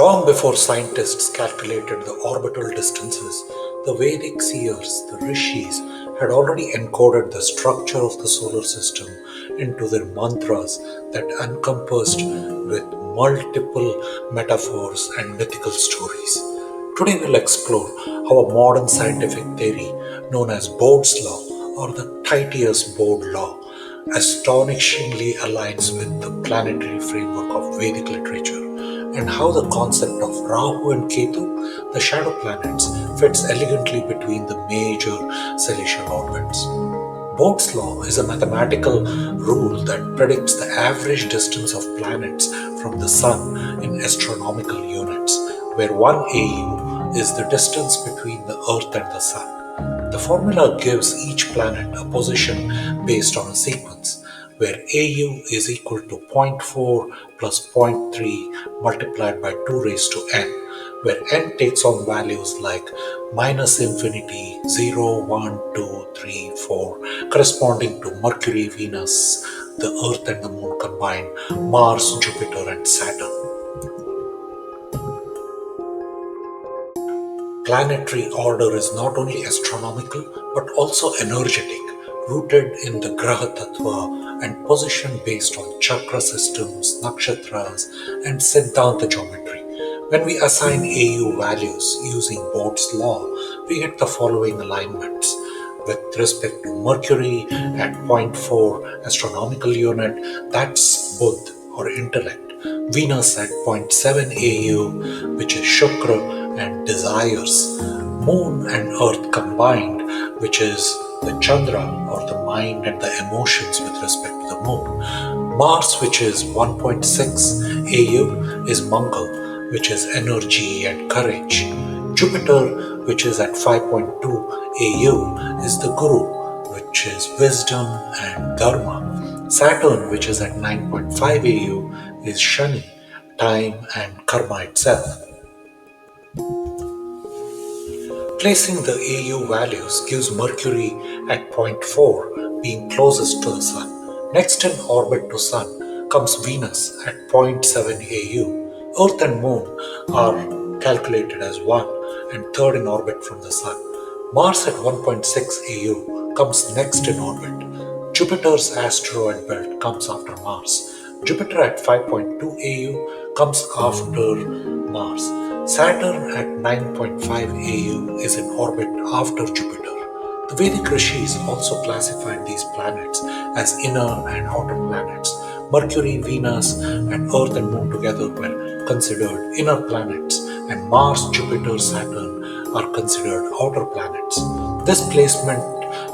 Long before scientists calculated the orbital distances, the Vedic seers, the Rishis, had already encoded the structure of the solar system into their mantras that encompassed with multiple metaphors and mythical stories. Today we'll explore how a modern scientific theory known as Bode's law or the Titius Bode law astonishingly aligns with the planetary framework of Vedic literature, and how the concept of Rahu and Ketu, the shadow planets, fits elegantly between the major celestial orbits. Bode's law is a mathematical rule that predicts the average distance of planets from the Sun in astronomical units, where 1 AU is the distance between the Earth and the Sun. The formula gives each planet a position based on a sequence, where AU is equal to zero point 0.4 plus zero point 0.3 multiplied by 2 raised to n, where n takes on values like minus infinity, 0, 1, 2, 3, 4, corresponding to Mercury, Venus, the Earth and the Moon combined, Mars, Jupiter and Saturn. Planetary order is not only astronomical but also energetic, rooted in the Graha Tattva and positioned based on chakra systems, nakshatras, and Siddhanta geometry. When we assign AU values using Bode's law, we get the following alignments. With respect to Mercury at 0.4 astronomical unit, that's Budh or intellect. Venus at 0.7 AU, which is Shukra and desires. Moon and Earth combined, which is the Chandra or the mind and the emotions with respect to the Moon. Mars, which is 1.6 AU, is Mangal, which is energy and courage. Jupiter, which is at 5.2 AU, is the Guru, which is wisdom and dharma. Saturn, which is at 9.5 AU, is Shani, time and karma itself. Placing the AU values gives Mercury at 0.4 being closest to the Sun. Next in orbit to Sun comes Venus at 0.7 AU. Earth and Moon are calculated as 1 and third in orbit from the Sun. Mars at 1.6 AU comes next in orbit. Jupiter's asteroid belt comes after Mars. Jupiter at 5.2 AU comes after Mars. Saturn at 9.5 AU is in orbit after Jupiter. The Vedic Rishis also classified these planets as inner and outer planets. Mercury, Venus, and Earth and Moon together were considered inner planets, and Mars, Jupiter, Saturn are considered outer planets. This placement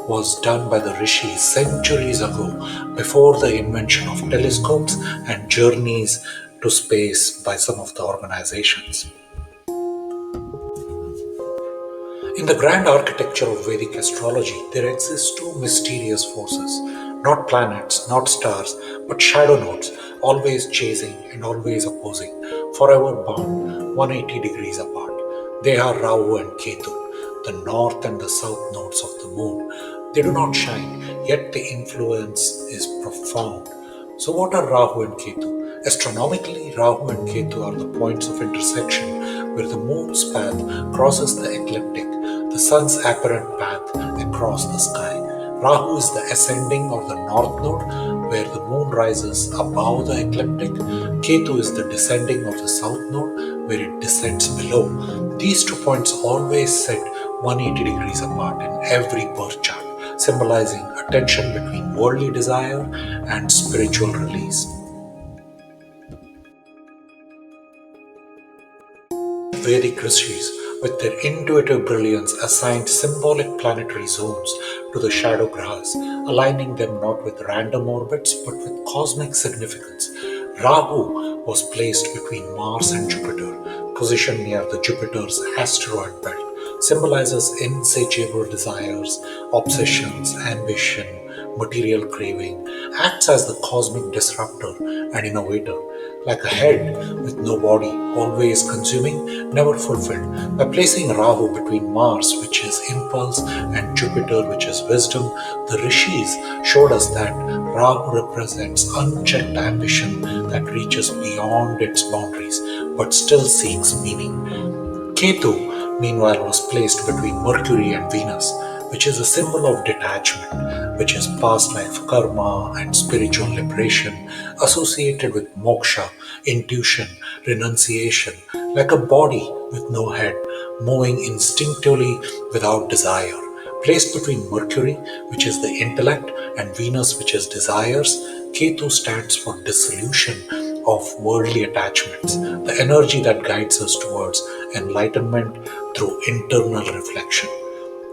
was done by the Rishis centuries ago, before the invention of telescopes and journeys to space by some of the organizations. In the grand architecture of Vedic astrology, there exist two mysterious forces, not planets, not stars, but shadow nodes, always chasing and always opposing, forever bound 180 degrees apart. They are Rahu and Ketu, the north and the south nodes of the moon. They do not shine, yet the influence is profound. So what are Rahu and Ketu? Astronomically, Rahu and Ketu are the points of intersection where the moon's path crosses the ecliptic, the sun's apparent path across the sky. Rahu is the ascending or the north node, where the moon rises above the ecliptic. Ketu is the descending or the south node, where it descends below. These 2 points always set 180 degrees apart in every birth chart, symbolizing a tension between worldly desire and spiritual release. Vedic Rishis, with their intuitive brilliance, assigned symbolic planetary zones to the shadow grahas, aligning them not with random orbits but with cosmic significance. Rahu was placed between Mars and Jupiter, positioned near the Jupiter's asteroid belt, symbolizes insatiable desires, obsessions, ambition, material craving, acts as the cosmic disruptor and innovator, like a head with no body, always consuming, never fulfilled. By placing Rahu between Mars, which is impulse, and Jupiter, which is wisdom, the Rishis showed us that Rahu represents unchecked ambition that reaches beyond its boundaries, but still seeks meaning. Ketu, meanwhile, was placed between Mercury and Venus, which is a symbol of detachment, which is past life karma and spiritual liberation, associated with moksha, intuition, renunciation, like a body with no head, moving instinctively without desire. Placed between Mercury, which is the intellect, and Venus, which is desires, Ketu stands for dissolution of worldly attachments, the energy that guides us towards enlightenment through internal reflection.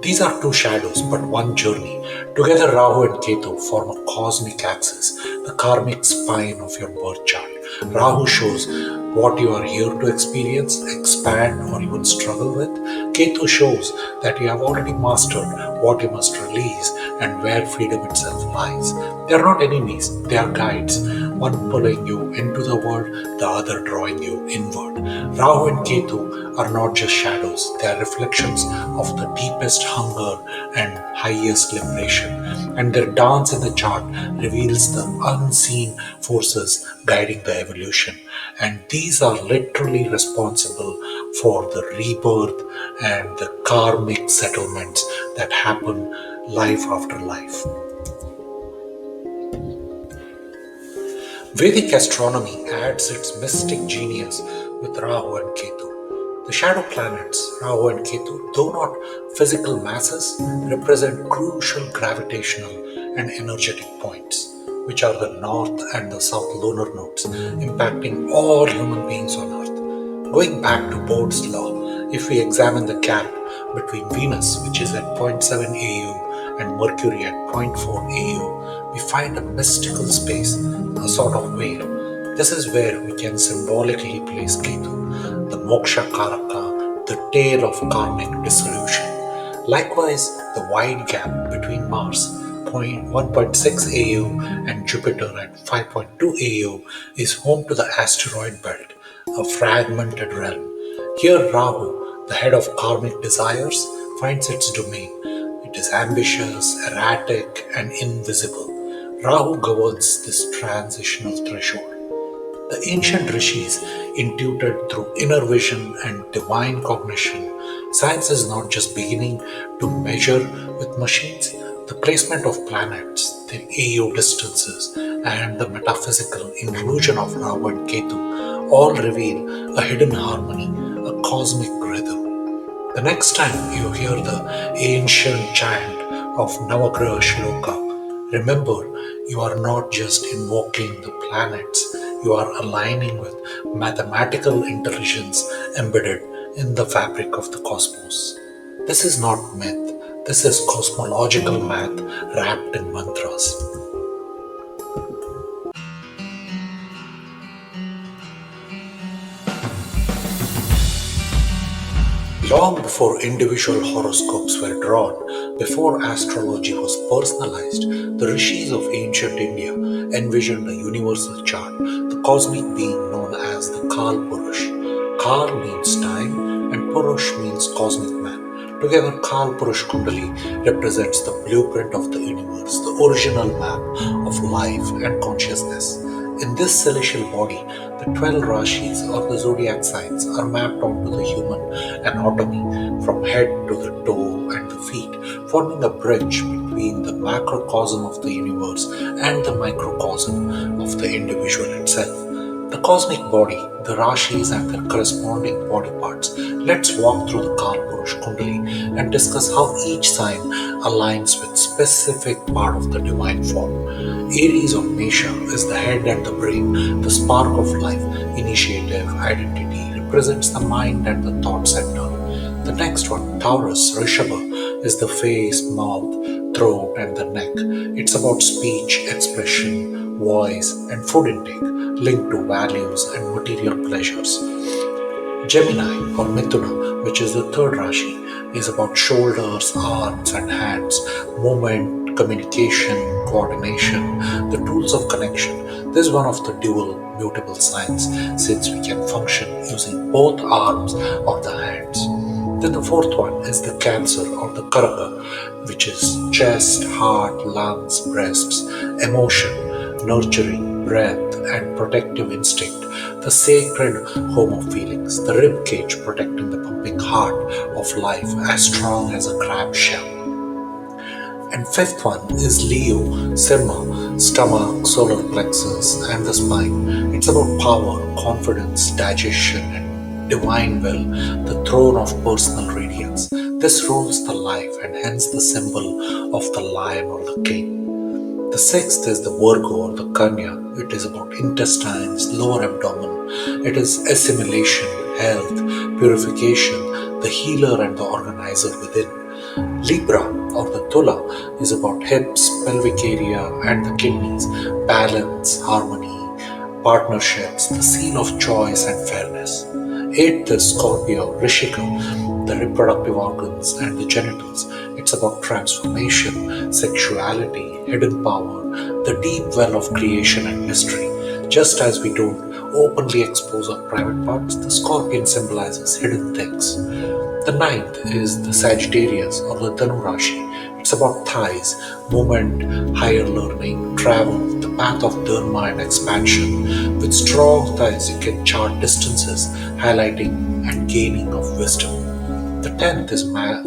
These are two shadows, but one journey. Together, Rahu and Ketu form a cosmic axis, the karmic spine of your birth chart. Rahu shows what you are here to experience, expand, or even struggle with. Ketu shows that you have already mastered what you must release and where freedom itself lies. They are not enemies, they are guides, one pulling you into the world, the other drawing you inward. Rahu and Ketu are not just shadows, they are reflections of the deepest hunger and highest liberation. And their dance in the chart reveals the unseen forces guiding the evolution. And these are literally responsible for the rebirth and the karmic settlements that happen life after life. Vedic astronomy adds its mystic genius with Rahu and Ketu. The shadow planets, Rahu and Ketu, though not physical masses, represent crucial gravitational and energetic points, which are the north and the south lunar nodes, impacting all human beings on Earth. Going back to Bode's law, if we examine the gap between Venus, which is at zero point 0.7 AU, and Mercury at zero point 0.4 AU, we find a mystical space, a sort of veil. This is where we can symbolically place Ketu, the moksha karaka, the tail of karmic dissolution. Likewise, the wide gap between Mars, 1.6 AU, and Jupiter at 5.2 AU is home to the asteroid belt, a fragmented realm. Here, Rahu, the head of karmic desires, finds its domain. It is ambitious, erratic, and invisible. Rahu governs this transitional threshold. The ancient Rishis, intuited through inner vision and divine cognition, science is not just beginning to measure with machines. The placement of planets, their AO distances, and the metaphysical inclusion of Rahu and Ketu all reveal a hidden harmony, a cosmic rhythm. The next time you hear the ancient chant of Navagraha Shloka, remember you are not just invoking the planets, you are aligning with mathematical intelligence embedded in the fabric of the cosmos. This is not myth, this is cosmological math wrapped in mantras. Long before individual horoscopes were drawn, before astrology was personalized, the Rishis of ancient India envisioned a universal chart, the cosmic being known as the Kal Purush. Kal means time and Purush means cosmic man. Together, Kal Purush Kundali represents the blueprint of the universe, the original map of life and consciousness. In this celestial body, the 12 Rashis or the zodiac signs are mapped onto the human anatomy from head to the toe and the feet, forming a bridge between the macrocosm of the universe and the microcosm of the individual itself. The cosmic body, the Rashis and their corresponding body parts. Let's walk through the Kal Purush Kundali and discuss how each sign aligns with specific part of the divine form. Aries of Mesha is the head and the brain, the spark of life, initiative, identity, represents the mind and the thought center. The next one, Taurus, Rishabha, is the face, mouth, throat, and the neck. It's about speech, expression, voice, and food intake, linked to values and material pleasures. Gemini or Mithuna, which is the third Rashi, is about shoulders, arms, and hands, movement, communication, coordination, the tools of connection. This is one of the dual mutable signs since we can function using both arms or the hands. Then the fourth one is the Cancer or the Karaka, which is chest, heart, lungs, breasts, emotion, nurturing, breath, and protective instinct. the sacred home of feelings, the rib cage protecting the pumping heart of life as strong as a crab shell. And fifth one is Leo, Simha, stomach, solar plexus, and the spine. It's about power, confidence, digestion, and divine will, the throne of personal radiance. This rules the life and hence the symbol of the lion or the king. The sixth is the Virgo or the Kanya. It is about intestines, lower abdomen. It is assimilation, health, purification, the healer and the organizer within. Libra or the Tula is about hips, pelvic area, and the kidneys, balance, harmony, partnerships, the seal of choice and fairness. Eighth is Scorpio, Rishika, the reproductive organs and the genitals. It's about transformation, sexuality, hidden power, the deep well of creation and mystery. Just as we don't openly expose our private parts, the scorpion symbolizes hidden things. The ninth is the Sagittarius or the Dhanu Rashi. It's about thighs, movement, higher learning, travel, the path of dharma and expansion. With strong thighs, you can chart distances, highlighting and gaining of wisdom. The 10th is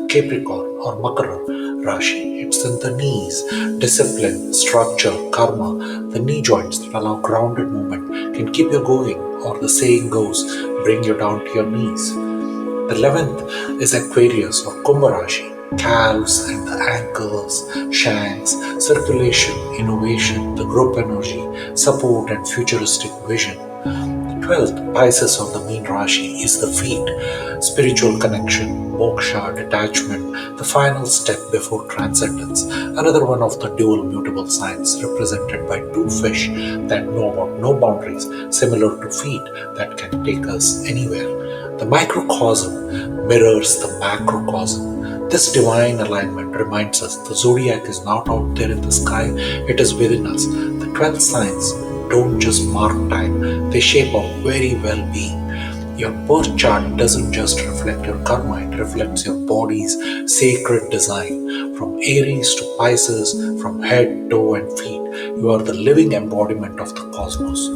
Capricorn or Makara Rashi. It's in the knees, discipline, structure, karma, the knee joints that allow grounded movement can keep you going, or the saying goes, bring you down to your knees. The 11th is Aquarius or Kumbh Rashi. Calves and the ankles, shanks, circulation, innovation, the group energy, support and futuristic vision. The 12th, Pisces or the Mean Rashi, is the feet, spiritual connection, moksha, detachment, the final step before transcendence. Another one of the dual mutable signs represented by two fish that know about no boundaries, similar to feet that can take us anywhere. The microcosm mirrors the macrocosm. This divine alignment reminds us the zodiac is not out there in the sky, it is within us. The 12 signs don't just mark time, they shape our very well-being. Your birth chart doesn't just reflect your karma, it reflects your body's sacred design. From Aries to Pisces, from head, toe, and feet, you are the living embodiment of the cosmos.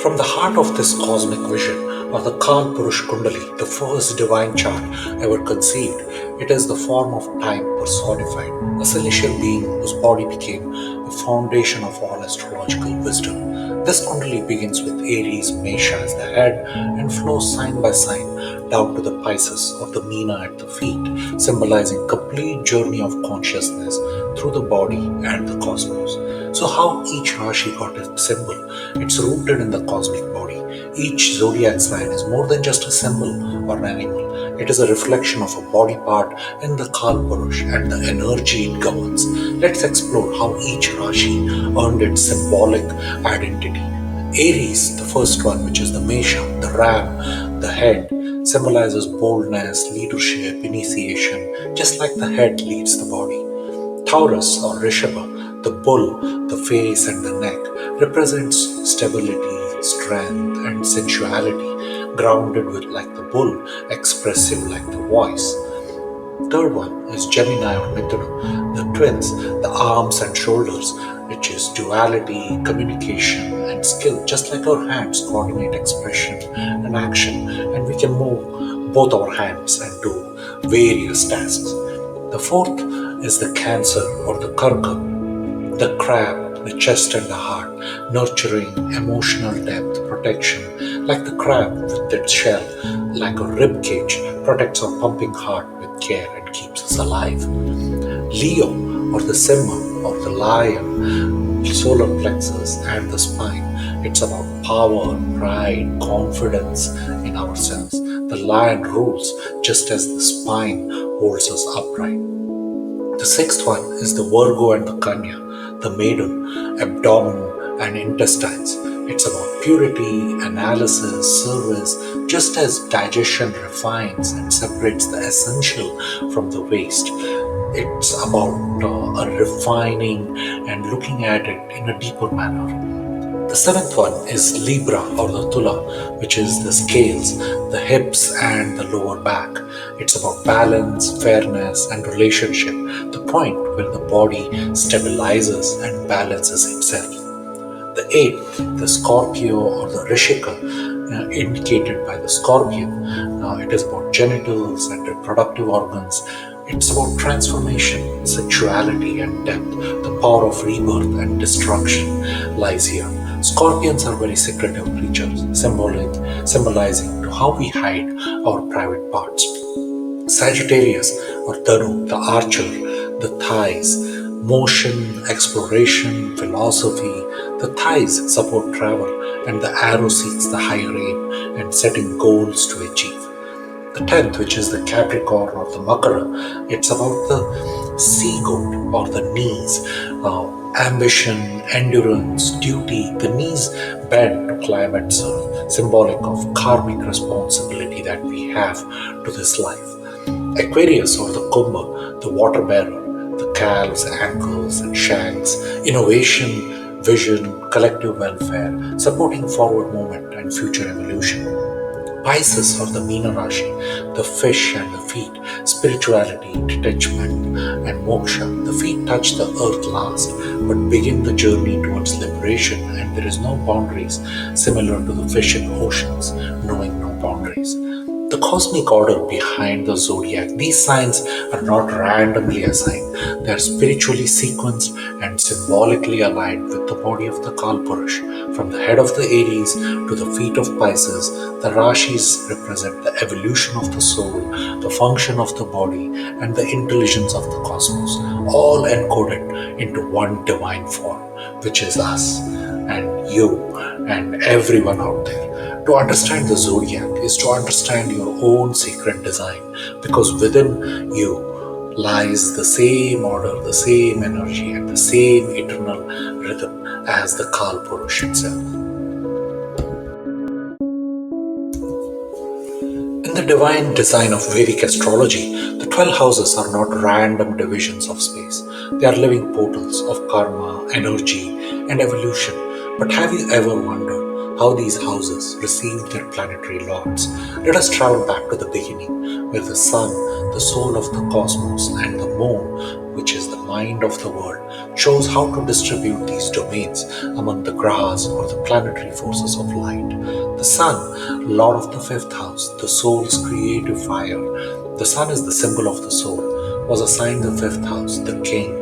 From the heart of this cosmic vision, or the Kal Purush Kundali, the first divine chart ever conceived, it is the form of time personified, a celestial being whose body became the foundation of all astrological wisdom. This Kundali begins with Aries, Mesha as the head and flows sign by sign down to the Pisces or the Meena at the feet, symbolizing complete journey of consciousness through the body and the cosmos. So how each Rashi got its symbol? It's rooted in the cosmic body. Each zodiac sign is more than just a symbol or an animal. It is a reflection of a body part in the Kal Purush and the energy it governs. Let's explore how each Rashi earned its symbolic identity. Aries, the first one, which is the Mesha, the ram, the head, symbolizes boldness, leadership, initiation, just like the head leads the body. Taurus or Rishabha, the bull, the face and the neck, represents stability, strength, and sensuality, grounded with like the bull, expressive like the voice. Third one is Gemini or Mithuna, the twins, the arms and shoulders, which is duality, communication, and skill. Just like our hands coordinate expression and action, and we can move both our hands and do various tasks. The fourth is the Cancer or the Karka, the crab, the chest and the heart, nurturing, emotional depth, protection, like the crab with its shell, like a rib cage, protects our pumping heart with care and keeps us alive. Leo or the Simha or the lion, solar plexus and the spine. It's about power, pride, confidence in ourselves. The lion rules just as the spine holds us upright. The sixth one is the Virgo and the Kanya, the maiden, abdomen and intestines. It's about purity, analysis, service, just as digestion refines and separates the essential from the waste. It's about a refining and looking at it in a deeper manner. The seventh one is Libra or the Tula, which is the scales, the hips and the lower back. It's about balance, fairness and relationship, the point where the body stabilizes and balances itself. The eighth, the Scorpio or the Rishika, indicated by the scorpion. It is about genitals and reproductive organs. It's about transformation, sexuality, and depth. The power of rebirth and destruction lies here. Scorpions are very secretive creatures, symbolizing to how we hide our private parts. Sagittarius or Dhanu, the archer, the thighs, motion, exploration, philosophy. The thighs support travel, and the arrow seeks the higher aim and setting goals to achieve. The 10th, which is the Capricorn or the Makara, it's about the sea goat or the knees, ambition, endurance, duty. The knees bend to climb itself, symbolic of karmic responsibility that we have to this life. Aquarius or the Kumbha, the water bearer, the calves, ankles, and shanks, innovation, vision, collective welfare, supporting forward movement and future evolution. Pisces or the Meena Rashi, the fish and the feet, spirituality, detachment, and moksha. The feet touch the earth last, but begin the journey towards liberation, and there is no boundaries, similar to the fish in oceans, knowing no boundaries. The cosmic order behind the zodiac. These signs are not randomly assigned. They are spiritually sequenced and symbolically aligned with the body of the Kalpurush. From the head of the Aries to the feet of Pisces, the Rashis represent the evolution of the soul, the function of the body, and the intelligence of the cosmos, all encoded into one divine form, which is us and you and everyone out there. To understand the zodiac is to understand your own secret design, because within you lies the same order, the same energy, and the same eternal rhythm as the Kalpurush itself. In the divine design of Vedic astrology, the 12 houses are not random divisions of space. They are living portals of karma, energy, and evolution. But have you ever wondered how these houses received their planetary lords? Let us travel back to the beginning, where the sun, the soul of the cosmos, and the moon, which is the mind of the world, chose how to distribute these domains among the grahas or the planetary forces of light. The sun, lord of the fifth house, the soul's creative fire. The sun is the symbol of the soul, was assigned the fifth house, the king,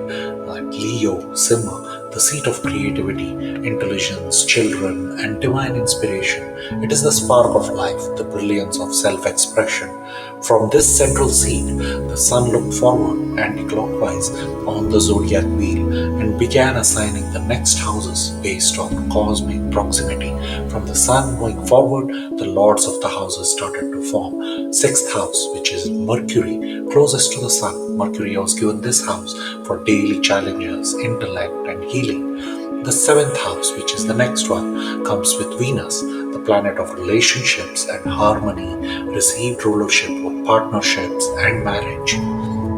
Leo, Simha, the seat of creativity, intelligence, children, and divine inspiration. It is the spark of life, the brilliance of self-expression. From this central seat, the sun looked forward anti-clockwise on the zodiac wheel and began assigning the next houses based on cosmic proximity. From the sun going forward, the lords of the houses started to form. Sixth house, which is Mercury, closest to the sun. Mercury was given this house for daily challenges, intellect, and healing. The seventh house, which is the next one, comes with Venus, the planet of relationships and harmony, received rulership of partnerships and marriage.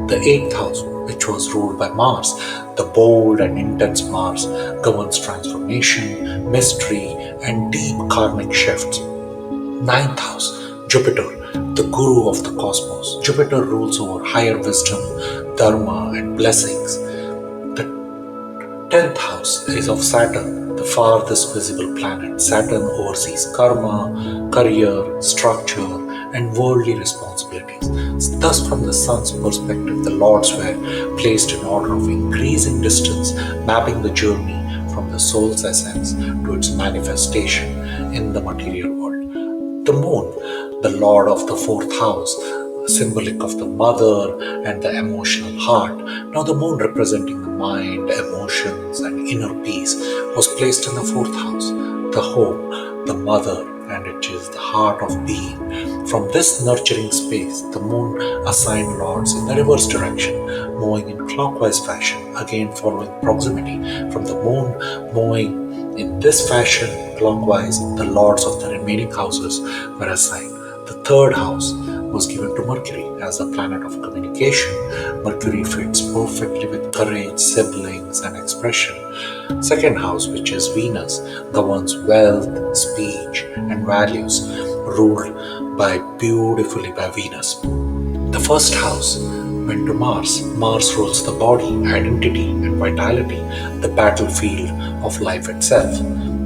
The eighth house, which was ruled by Mars, the bold and intense Mars, governs transformation, mystery, and deep karmic shifts. Ninth house, Jupiter, the guru of the cosmos. Jupiter rules over higher wisdom, dharma, and blessings. The 10th house is of Saturn, the farthest visible planet. Saturn oversees karma, career, structure, and worldly responsibilities. Thus, from the sun's perspective, the lords were placed in order of increasing distance, mapping the journey from the soul's essence to its manifestation in the material world. The moon, the lord of the fourth house, symbolic of the mother and the emotional heart. Now the moon, representing the mind, emotions, and inner peace, was placed in the fourth house, the home, the mother, and it is the heart of being. From this nurturing space, the moon assigned lords in the reverse direction, moving in clockwise fashion, again following proximity. From the moon moving in this fashion, clockwise, the lords of the remaining houses were assigned. The third house was given to Mercury as a planet of communication. Mercury fits perfectly with courage, siblings, and expression. Second house, which is Venus, governs wealth, speech, and values, ruled beautifully by Venus. The first house went to Mars. Mars rules the body, identity, and vitality, the battlefield of life itself.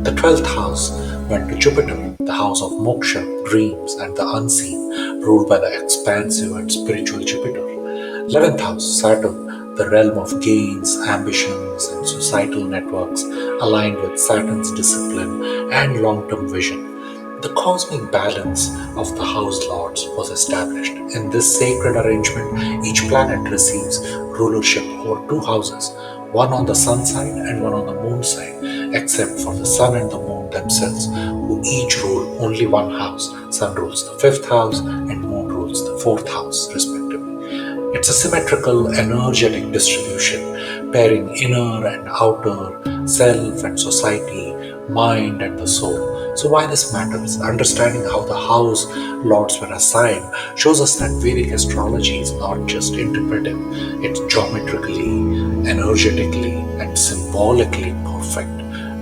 The 12th house went to Jupiter, the house of moksha, dreams, and the unseen, ruled by the expansive and spiritual Jupiter. 11th house, Saturn, the realm of gains, ambitions, and societal networks, aligned with Saturn's discipline and long term vision. The cosmic balance of the house lords was established. In this sacred arrangement, each planet receives rulership over two houses, one on the sun side and one on the moon side, except for the sun and the moon themselves, who each rule only one house. Sun rules the fifth house and moon rules the fourth house, respectively. It's a symmetrical, energetic distribution, pairing inner and outer, self and society, mind and the soul. So, why this matters? Understanding how the house lords were assigned shows us that Vedic astrology is not just interpretive, it's geometrically, energetically, and symbolically perfect.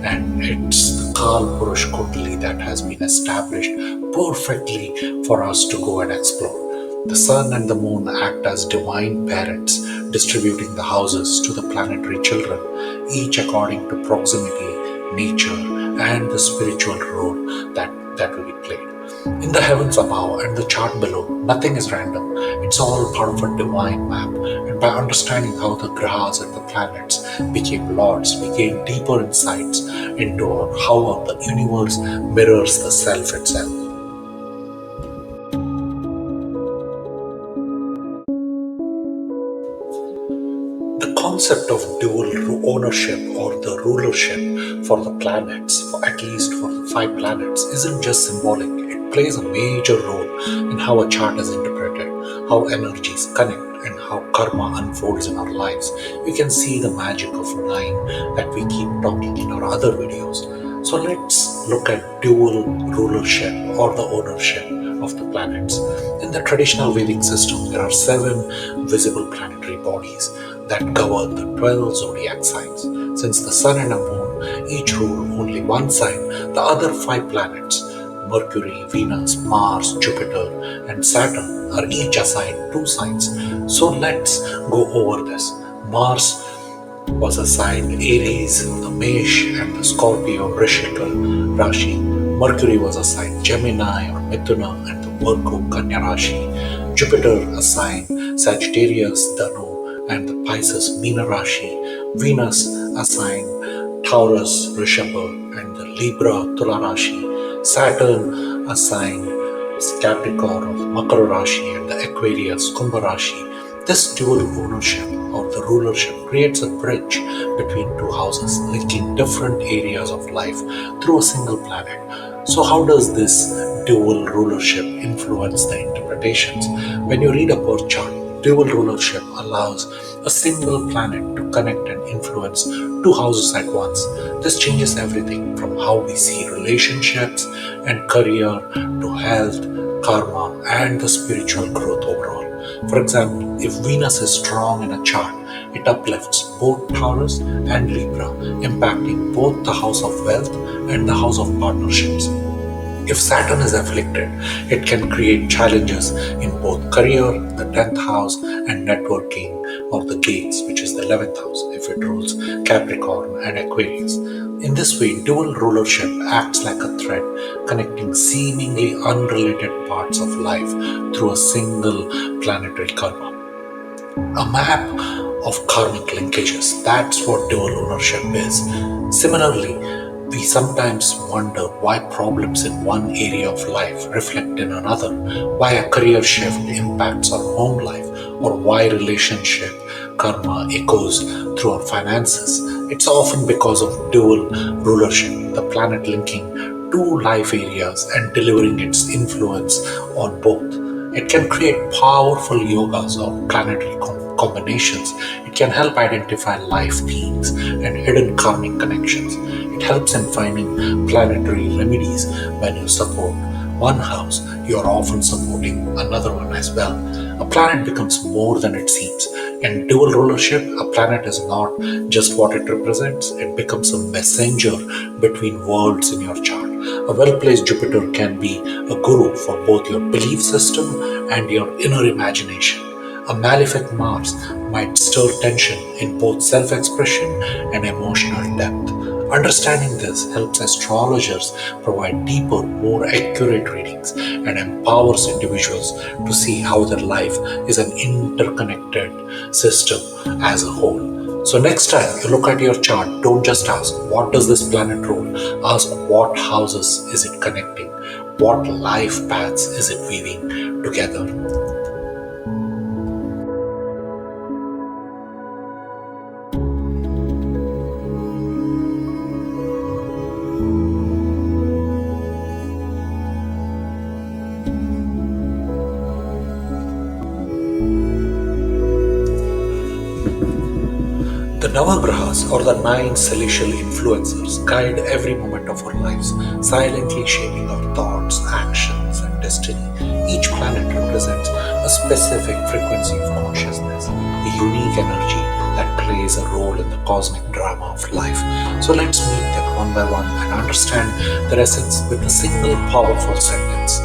And it's the Kal Purush Kundali that has been established perfectly for us to go and explore. The sun and the moon act as divine parents, distributing the houses to the planetary children, each according to proximity, nature, and the spiritual role that will be played. In the heavens above and the chart below, nothing is random. It's all part of a divine map. And by understanding how the grahas and the planets became lords, we gain deeper insights into how the universe mirrors the self itself. The concept of dual ownership or the rulership for the planets, for at least for the five planets, isn't just symbolic. It plays a major role in how a chart is interpreted, how energies connect, and how karma unfolds in our lives. We can see the magic of nine that we keep talking in our other videos. So let's look at dual rulership or the ownership of the planets. In the traditional Vedic system, there are seven visible planetary bodies that govern the 12 zodiac signs. Since the sun and the moon each rule only one sign, the other five planets, Mercury, Venus, Mars, Jupiter, and Saturn, are each assigned two signs. So let's go over this. Mars was assigned Aries, the Mesh, and the Scorpio, Rashi. Mercury was assigned Gemini or Mithuna and the Virgo, Kanya Rashi. Jupiter assigned Sagittarius, Danu, and the Pisces, Meena Rashi. Venus assigned Taurus, Rishabha, and the Libra, Tula Rashi. Saturn assigned Capricorn of Makara Rashi and the Aquarius, Kumbha Rashi. This dual ownership or the rulership creates a bridge between two houses, linking different areas of life through a single planet. So, how does this dual rulership influence the interpretations? When you read a birth chart, dual rulership allows a single planet to connect and influence two houses at once. This changes everything from how we see relationships and career to health, karma, and the spiritual growth overall. For example, if Venus is strong in a chart, it uplifts both Taurus and Libra, impacting both the house of wealth and the house of partnerships. If Saturn is afflicted, it can create challenges in both career, the 10th house, and networking, or the gates, which is the 11th house, if it rules Capricorn and Aquarius. In this way, dual rulership acts like a thread connecting seemingly unrelated parts of life through a single planetary karma. A map of karmic linkages. That's what dual ownership is. Similarly, we sometimes wonder why problems in one area of life reflect in another, why a career shift impacts our home life, or why relationship karma echoes through our finances. It's often because of dual rulership, the planet linking two life areas and delivering its influence on both. It can create powerful yogas or planetary combinations. It can help identify life themes and hidden karmic connections. It helps in finding planetary remedies. When you support one house, you are often supporting another one as well. A planet becomes more than it seems. In dual rulership, a planet is not just what it represents, it becomes a messenger between worlds in your chart. A well-placed Jupiter can be a guru for both your belief system and your inner imagination. A malefic Mars might stir tension in both self-expression and emotional depth. Understanding this helps astrologers provide deeper, more accurate readings and empowers individuals to see how their life is an interconnected system as a whole. So next time you look at your chart, don't just ask, what does this planet rule? Ask, what houses is it connecting? What life paths is it weaving together? The Navagrahas, or the 9 celestial influencers, guide every moment of our lives, silently shaping our thoughts, actions, and destiny. Each planet represents a specific frequency of consciousness, a unique energy that plays a role in the cosmic drama of life. So let's meet them one by one and understand their essence with a single powerful sentence.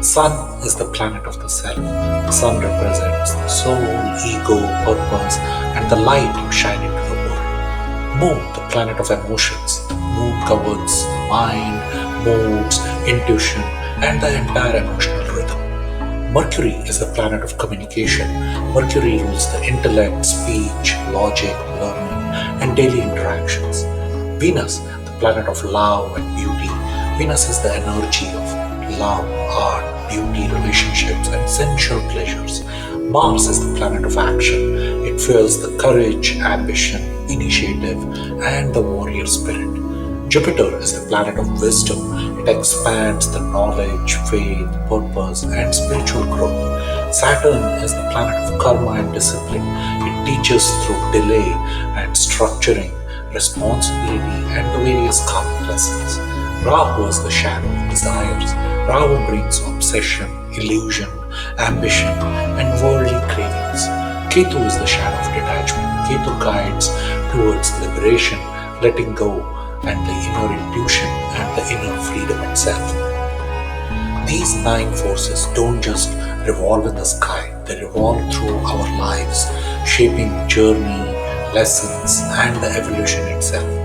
Sun is the planet of the self. The sun represents the soul, ego, purpose, and the light you shine into the world. Moon, the planet of emotions. The moon governs the mind, moods, intuition, and the entire emotional rhythm. Mercury is the planet of communication. Mercury rules the intellect, speech, logic, learning, and daily interactions. Venus, the planet of love and beauty. Venus is the energy of love, art, beauty, relationships, and sensual pleasures. Mars is the planet of action. It fuels the courage, ambition, initiative, and the warrior spirit. Jupiter is the planet of wisdom. It expands the knowledge, faith, purpose, and spiritual growth. Saturn is the planet of karma and discipline. It teaches through delay and structuring, responsibility, and the various karmic lessons. Rahu is the shadow of desires. Rahu brings obsession, illusion, ambition, and worldly cravings. Ketu is the shadow of detachment. Ketu guides towards liberation, letting go, and the inner intuition and the inner freedom itself. These 9 forces don't just revolve in the sky, they revolve through our lives, shaping journey, lessons, and the evolution itself.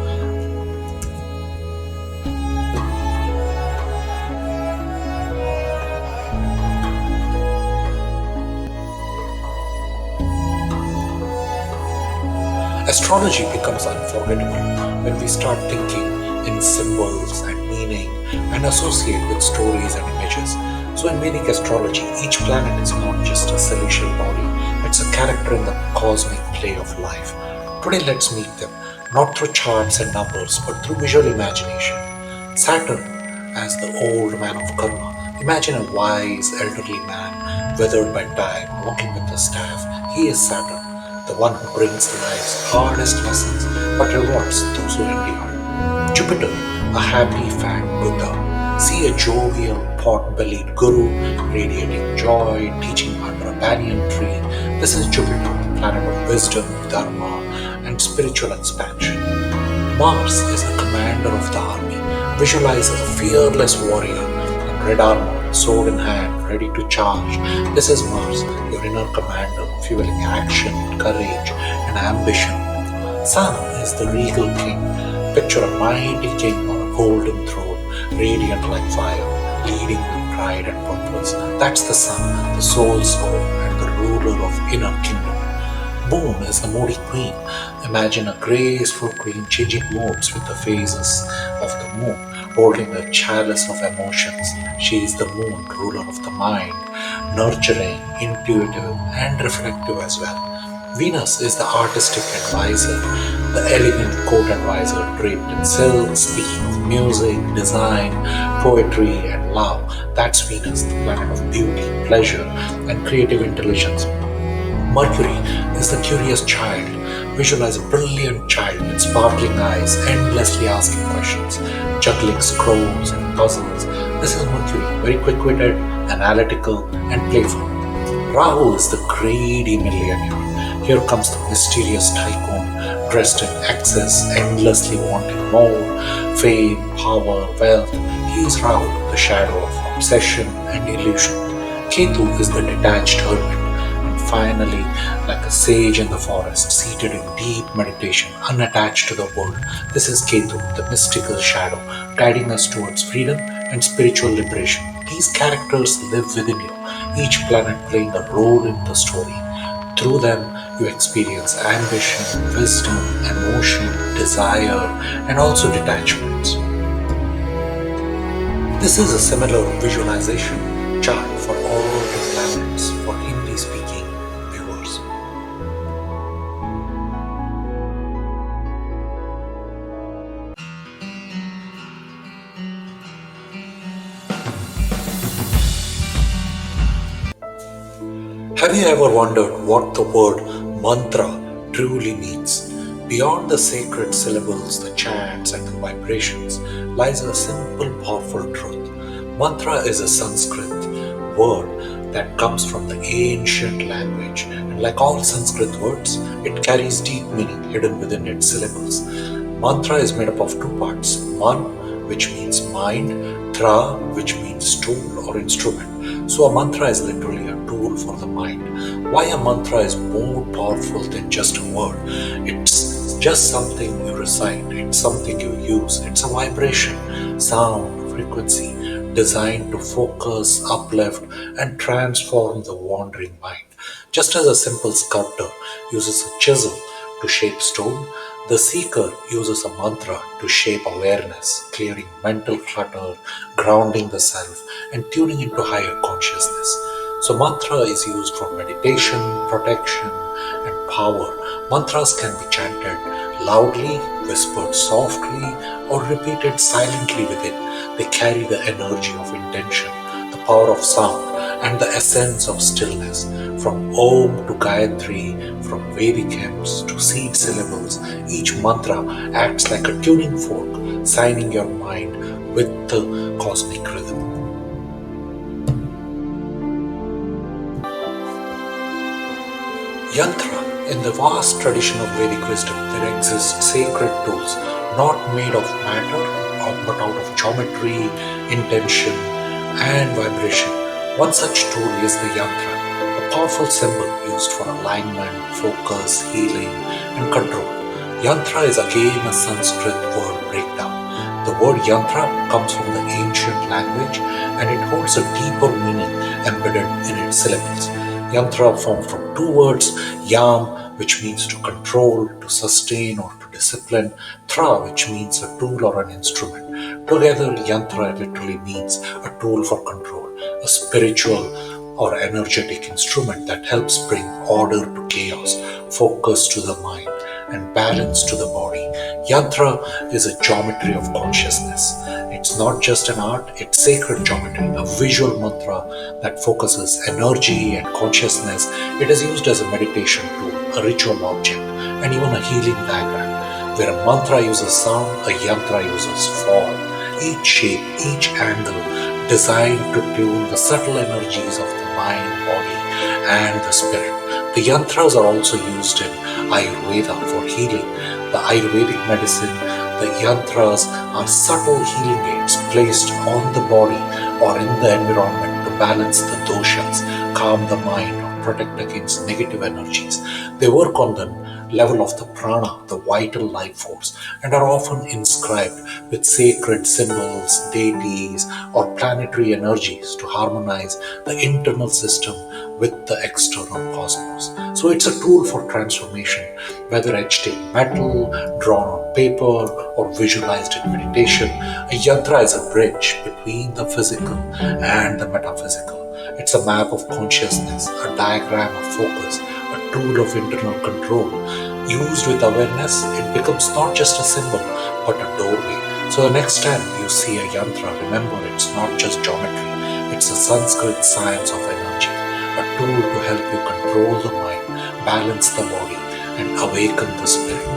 Astrology becomes unforgettable when we start thinking in symbols and meaning and associate with stories and images. So in Vedic astrology, each planet is not just a celestial body, it's a character in the cosmic play of life. Today let's meet them, not through charts and numbers, but through visual imagination. Saturn as the old man of karma. Imagine a wise elderly man, weathered by time, walking with a staff. He is Saturn, the one who brings life's hardest lessons but rewards those who endure. Jupiter, a happy fat Buddha. See a jovial, pot-bellied guru radiating joy, teaching under a banyan tree. This is Jupiter, the planet of wisdom, dharma, and spiritual expansion. Mars is the commander of the army. Visualize a fearless warrior in red armor, sword in hand, ready to charge. This is Mars, your inner commander, fueling action, courage, and ambition. Sun is the regal king. Picture a mighty king on a golden throne, radiant like fire, leading with pride and purpose. That's the sun, the soul's home, and the ruler of inner kingdom. Moon is the moody queen. Imagine a graceful queen changing moods with the phases of the moon, holding a chalice of emotions. She is the moon, ruler of the mind, nurturing, intuitive, and reflective as well. Venus is the artistic advisor, the elegant court advisor draped in silk, speaking of music, design, poetry, and love. That's Venus, the planet of beauty, pleasure, and creative intelligence. Mercury is the curious child. Visualize a brilliant child with sparkling eyes, endlessly asking questions, juggling scrolls and puzzles. This is Mercury, very quick-witted, analytical, and playful. Rahu is the greedy millionaire. Here comes the mysterious tycoon, dressed in excess, endlessly wanting more, fame, power, wealth. He is Rahu, the shadow of obsession and illusion. Ketu is the detached hermit, finally, like a sage in the forest, seated in deep meditation, unattached to the world. This is Ketu, the mystical shadow, guiding us towards freedom and spiritual liberation. These characters live within you, each planet playing a role in the story. Through them, you experience ambition, wisdom, emotion, desire, and also detachments. This is a similar visualization chart for all the planets for Hindi speaking viewers. Have you ever wondered what the word mantra truly means? Beyond the sacred syllables, the chants, and the vibrations lies a simple, powerful truth. Mantra is a Sanskrit word that comes from the ancient language, and like all Sanskrit words, it carries deep meaning hidden within its syllables. Mantra is made up of two parts: man, which means mind, tra, which means tool or instrument. So a mantra is literally a tool for the mind. Why a mantra is more powerful than just a word? It's just something you recite, it's something you use, it's a vibration, sound, frequency designed to focus, uplift, and transform the wandering mind. Just as a simple sculptor uses a chisel to shape stone, the seeker uses a mantra to shape awareness, clearing mental clutter, grounding the self, and tuning into higher consciousness. So, mantra is used for meditation, protection, and power. Mantras can be chanted loudly, whispered softly, or repeated silently within. They carry the energy of intention, the power of sound, and the essence of stillness. From Om to Gayatri, from Vedic hymns to seed syllables, each mantra acts like a tuning fork, signing your mind with the cosmic rhythm. Yantra. In the vast tradition of Vedic wisdom, there exist sacred tools not made of matter but out of geometry, intention, and vibration. One such tool is the yantra, a powerful symbol used for alignment, focus, healing, and control. Yantra is again a Sanskrit word breakdown. The word yantra comes from the ancient language and it holds a deeper meaning embedded in its syllables. Yantra formed from two words: yam, which means to control, to sustain, or to discipline; tra, which means a tool or an instrument. Together, yantra literally means a tool for control, a spiritual or energetic instrument that helps bring order to chaos, focus to the mind, and balance to the body. Yantra is a geometry of consciousness. It's not just an art, it's sacred geometry, a visual mantra that focuses energy and consciousness. It is used as a meditation tool, a ritual object, and even a healing diagram. Where a mantra uses sound, a yantra uses form. Each shape, each angle designed to tune the subtle energies of the mind, body, and the spirit. The yantras are also used in Ayurveda for healing. The Ayurvedic medicine, the yantras are subtle healing aids placed on the body or in the environment to balance the doshas, calm the mind, or protect against negative energies. They work on the level of the prana, the vital life force, and are often inscribed with sacred symbols, deities, or planetary energies to harmonize the internal system with the external cosmos. So it's a tool for transformation, whether etched in metal, drawn on paper, or visualized in meditation. A yantra is a bridge between the physical and the metaphysical. It's a map of consciousness, a diagram of focus, a tool of internal control. Used with awareness, it becomes not just a symbol, but a doorway. So the next time you see a yantra, remember it's not just geometry, it's a Sanskrit science of energy, a tool to help you control the mind, balance the body, and awaken the spirit.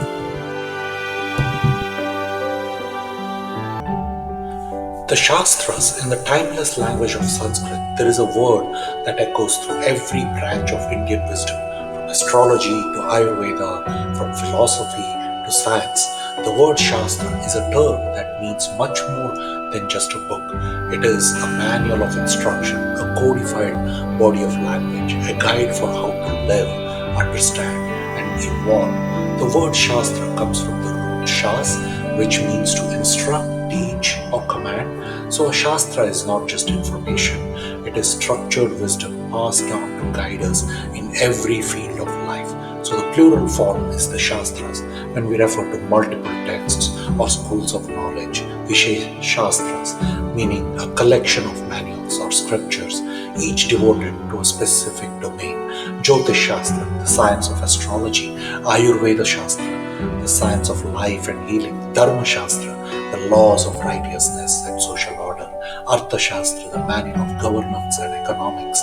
The Shastras, in the timeless language of Sanskrit, there is a word that echoes through every branch of Indian wisdom, from astrology to Ayurveda, from philosophy to science. The word Shastra is a term that means much more than just a book. It is a manual of instruction, a codified body of language, a guide for how to live, understand, and evolve. The word Shastra comes from the root Shas, which means to instruct, teach, or command. So a Shastra is not just information, it is structured wisdom passed down to guide us in every field of life. So the plural form is the Shastras. When we refer to multiple texts or schools of knowledge, we say Shastras, meaning a collection of manuals or scriptures, each devoted to a specific domain. Jyotish Shastra, the science of astrology; Ayurveda Shastra, the science of life and healing; Dharma Shastra, the laws of righteousness and social order; Artha Shastra, the manual of governance and economics;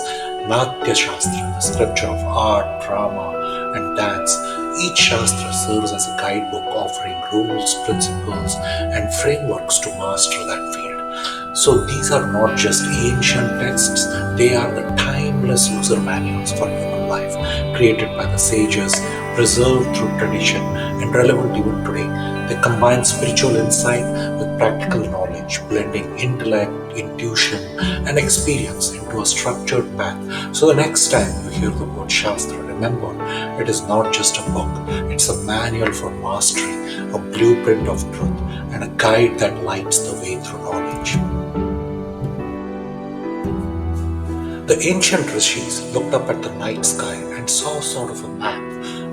Natya Shastra, the scripture of art, drama, and dance. Each Shastra serves as a guidebook offering rules, principles, and frameworks to master that field. So these are not just ancient texts, they are the timeless user manuals for human life, created by the sages, preserved through tradition, and relevant even today. They combine spiritual insight with practical knowledge, blending intellect, intuition, and experience into a structured path. So the next time you hear the word Shastra, remember, it is not just a book, it's a manual for mastery, a blueprint of truth, and a guide that lights the way through knowledge. The ancient Rishis looked up at the night sky and saw sort of a map,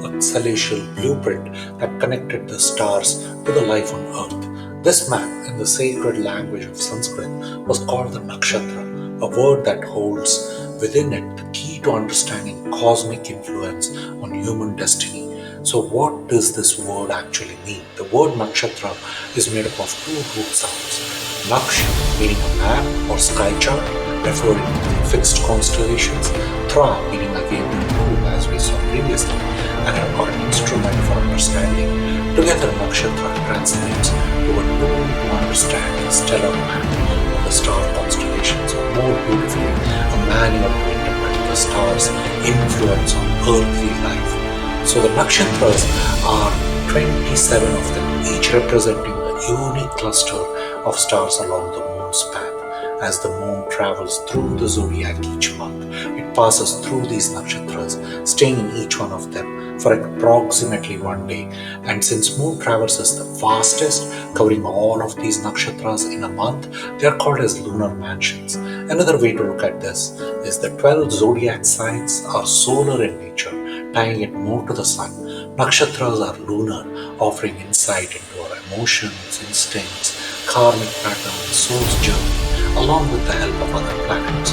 a celestial blueprint that connected the stars to the life on earth. This map, in the sacred language of Sanskrit, was called the Nakshatra, a word that holds within it the key to understanding cosmic influence on human destiny. So what does this word actually mean? The word Nakshatra is made up of two root sounds. Naksh, meaning a map or sky chart, referring to fixed constellations; Tra, meaning again the tool, as we saw previously, and an instrument for understanding. Together, Nakshatra translates to a tool to understand the stellar map of the star constellations, or more beautifully, a manual to interpret the stars' influence on earthly life. So the Nakshatras are 27 of them, each representing a unique cluster of stars along the moon's path. As the moon travels through the zodiac each month, it passes through these nakshatras, staying in each one of them for approximately one day. And since moon traverses the fastest, covering all of these nakshatras in a month, they are called as lunar mansions. Another way to look at this is the 12 zodiac signs are solar in nature, tying it more to the sun. Nakshatras are lunar, offering insight into our emotions, instincts, karmic patterns, soul's journey, along with the help of other planets.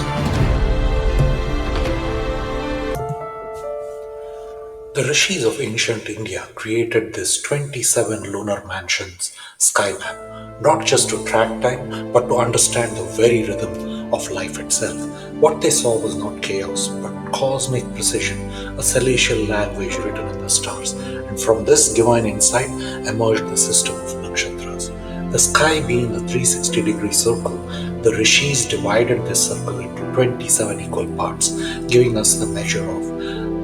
The Rishis of ancient India created this 27 lunar mansions sky map, not just to track time, but to understand the very rhythm of life itself. What they saw was not chaos, but cosmic precision, a celestial language written in the stars. And from this divine insight emerged the system of nakshatras. The sky being a 360-degree circle, the Rishis divided this circle into 27 equal parts, giving us the measure of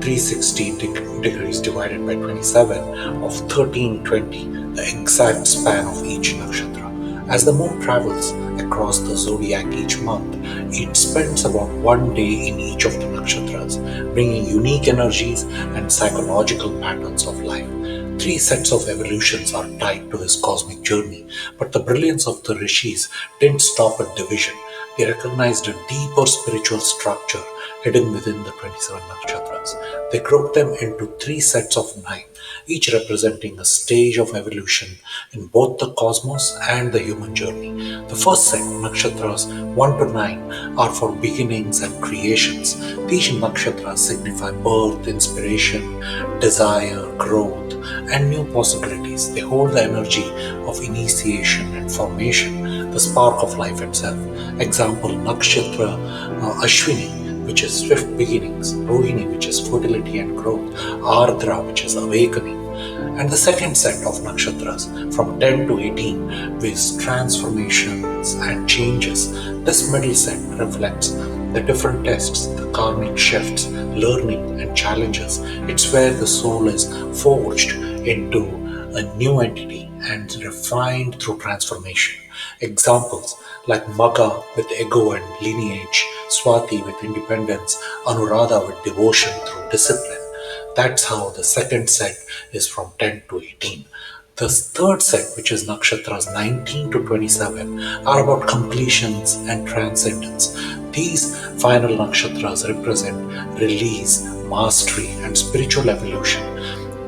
360 degrees divided by 27 of 1320, the exact span of each nakshatra. As the moon travels across the zodiac each month, it spends about one day in each of the nakshatras, bringing unique energies and psychological patterns of life. 3 sets of evolutions are tied to this cosmic journey, but the brilliance of the Rishis didn't stop at division. They recognized a deeper spiritual structure hidden within the 27 nakshatras. They grouped them into 3 sets of 9, each representing a stage of evolution in both the cosmos and the human journey. The first set, nakshatras 1 to 9, are for beginnings and creations. These nakshatras signify birth, inspiration, desire, growth, and new possibilities. They hold the energy of initiation and formation, the spark of life itself. Example, nakshatra Ashwini, which is swift beginnings; Rohini, which is fertility and growth; Ardra, which is awakening. And the second set of nakshatras from 10 to 18 with transformations and changes. This middle set reflects the different tests, the karmic shifts, learning and challenges. It's where the soul is forged into a new entity and refined through transformation. Examples like Magha with ego and lineage, Swati with independence, Anuradha with devotion through discipline. That's how the second set is from 10 to 18. The third set, which is nakshatras 19 to 27, are about completions and transcendence. These final nakshatras represent release, mastery, and spiritual evolution.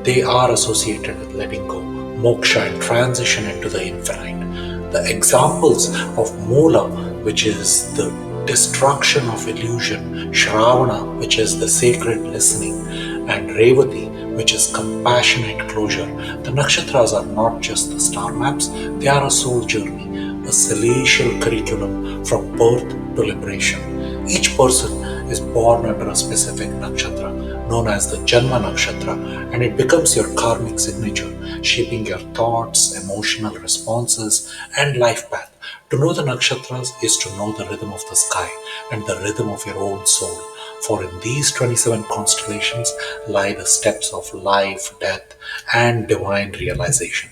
They are associated with letting go, moksha, and transition into the infinite. The examples of Mula, which is the destruction of illusion, Shravana, which is the sacred listening, and Revati, which is compassionate closure. The nakshatras are not just the star maps, they are a soul journey, a celestial curriculum from birth to liberation. Each person is born under a specific nakshatra, known as the Janma Nakshatra, and it becomes your karmic signature, shaping your thoughts, emotional responses, and life path. To know the nakshatras is to know the rhythm of the sky and the rhythm of your own soul. For in these 27 constellations lie the steps of life, death, and divine realization.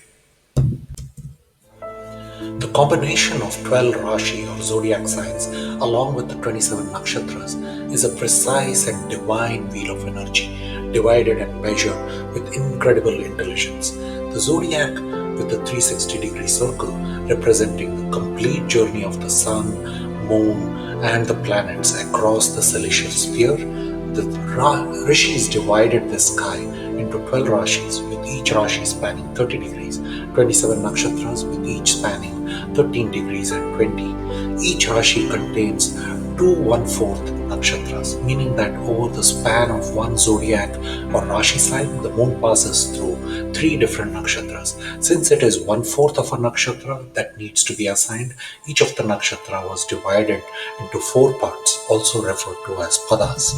The combination of 12 Rashi or zodiac signs along with the 27 nakshatras is a precise and divine wheel of energy, divided and measured with incredible intelligence. The zodiac with the 360-degree circle representing the complete journey of the sun, moon, and the planets across the celestial sphere. The Rishis divided the sky into 12 Rashis, with each Rashi spanning 30 degrees, 27 nakshatras with each spanning 13 degrees and 20. Each Rashi contains 2 1/4 nakshatras, meaning that over the span of one zodiac or Rashi sign, the moon passes through 3 different nakshatras. Since it is 1/4 of a nakshatra that needs to be assigned, each of the nakshatra was divided into 4 parts, also referred to as padas.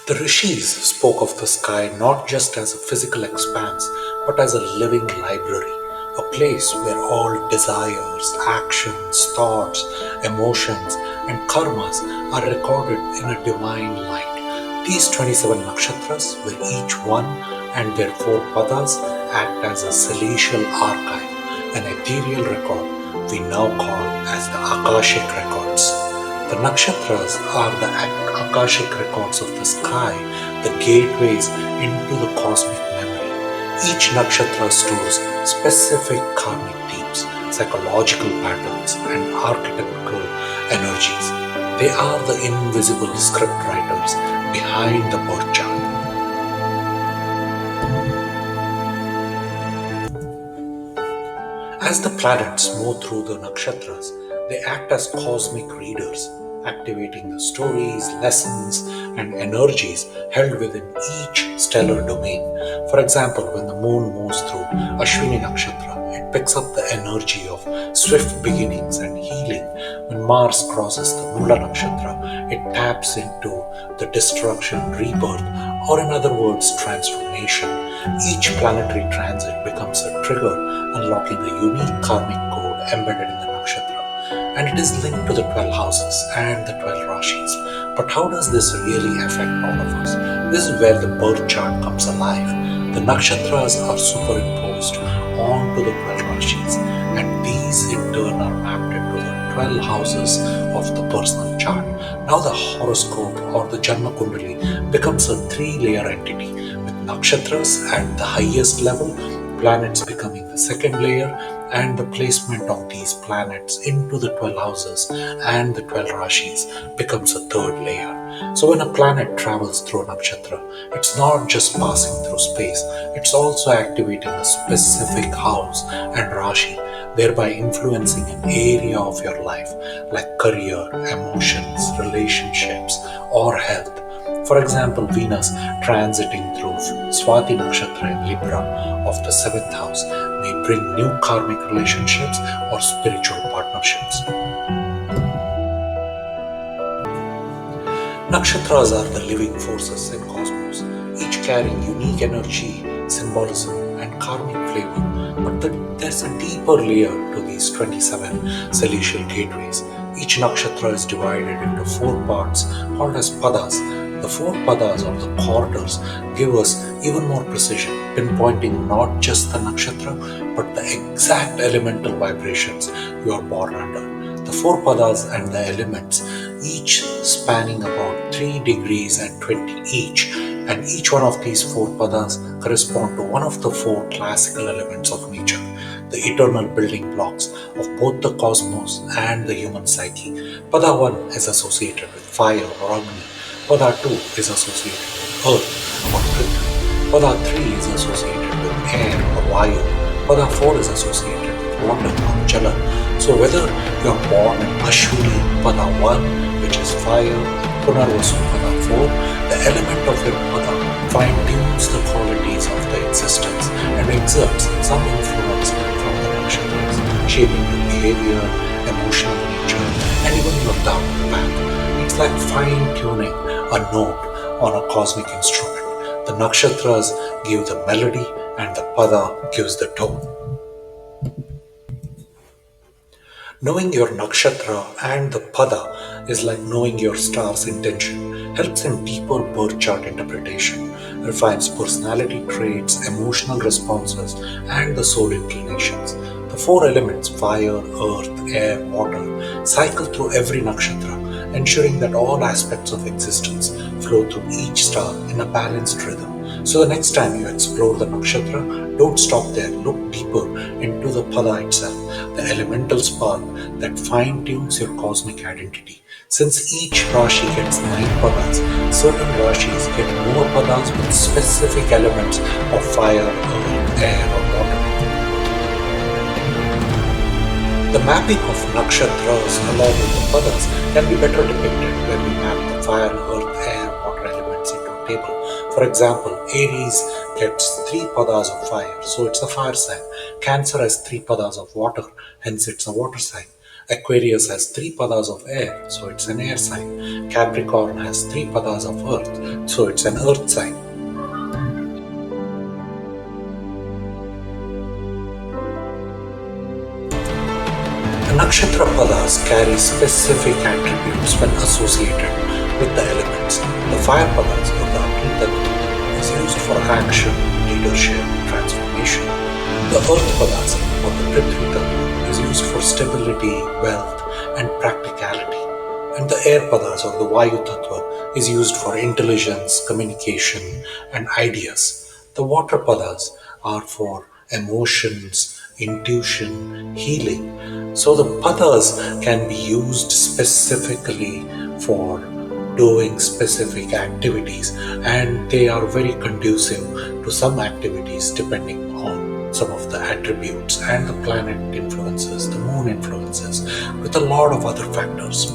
The Rishis spoke of the sky not just as a physical expanse, but as a living library, a place where all desires, actions, thoughts, emotions, and karmas are recorded in a divine light. These 27 nakshatras, where each one and their 4 padas act as a celestial archive, an ethereal record we now call as the Akashic records. The nakshatras are the Akashic records of the sky, the gateways into the cosmic memory. Each nakshatra stores specific karmic themes, psychological patterns, and archetypical energies. They are the invisible script writers behind the birth chart. As the planets move through the nakshatras, they act as cosmic readers, activating the stories, lessons, and energies held within each stellar domain. For example, when the moon moves through Ashwini Nakshatra, it picks up the energy of swift beginnings and healing. When Mars crosses the Mula Nakshatra, it taps into the destruction, rebirth, or in other words, transformation. Each planetary transit becomes a trigger, unlocking a unique karmic code embedded in the nakshatra. And it is linked to the 12 houses and the 12 Rashis. But how does this really affect all of us? This is where the birth chart comes alive. The nakshatras are superimposed onto the 12 Rashis, and these in turn are mapped into the 12 houses of the personal chart. Now the horoscope or the Janma Kundali becomes a 3-layer entity, with nakshatras at the highest level, planets becoming the second layer, and the placement of these planets into the 12 houses and the 12 Rashis becomes a third layer. So when a planet travels through a nakshatra, it's not just passing through space, it's also activating a specific house and Rashi, thereby influencing an area of your life like career, emotions, relationships, or health. For example, Venus transiting through Swati Nakshatra in Libra of the 7th house may bring new karmic relationships or spiritual partnerships. Nakshatras are the living forces in cosmos, each carrying unique energy, symbolism, and karmic flavor. But there's a deeper layer to these 27 celestial gateways. Each nakshatra is divided into 4 parts called as padas. The 4 padas or the corridors give us even more precision, pinpointing not just the nakshatra but the exact elemental vibrations you are born under. The four padas and the elements, each spanning about 3 degrees and 20 each, and each one of these four padas correspond to one of the four classical elements of nature, the eternal building blocks of both the cosmos and the human psyche. Pada 1 is associated with fire or Agni. Pada 2 is associated with earth or Prithvi. Pada 3 is associated with air or Vayu. Pada 4 is associated with water or Jala. So whether you are born in Ashwini Pada 1, which is fire, Punarvasu Pada 4, the element of your Pada fine-tunes the qualities of the existence and exerts some influence from the nakshatras, shaping the behavior, emotional nature, and even your dharma path. It's like fine-tuning a note on a cosmic instrument. The nakshatras give the melody and the pada gives the tone. Knowing your nakshatra and the pada is like knowing your star's intention, helps in deeper birth chart interpretation, refines personality traits, emotional responses, and the soul inclinations. The four elements fire, earth, air, water cycle through every nakshatra, ensuring that all aspects of existence flow through each star in a balanced rhythm. So the next time you explore the nakshatra, don't stop there. Look deeper into the pada itself, the elemental spark that fine-tunes your cosmic identity. Since each Rashi gets 9 padas, certain Rashis get more padas with specific elements of fire, earth, air, or water. The mapping of nakshatras along with the padas can be better depicted when we map the fire, earth, air, water elements into a table. For example, Aries gets 3 padas of fire, so it's a fire sign. Cancer has 3 padas of water, hence it's a water sign. Aquarius has 3 padas of air, so it's an air sign. Capricorn has 3 padas of earth, so it's an earth sign. The nakshatra padas carry specific attributes when associated with the elements. The fire padas or the Agni Tattva is used for action, leadership, transformation. The earth padas or the Prithvi Tattva is used for stability, wealth, and practicality. And the air padas or the Vayu Tattva is used for intelligence, communication, and ideas. The water padas are for emotions, intuition, healing. So the padas can be used specifically for doing specific activities, and they are very conducive to some activities depending on some of the attributes and the planet influences, the moon influences, with a lot of other factors.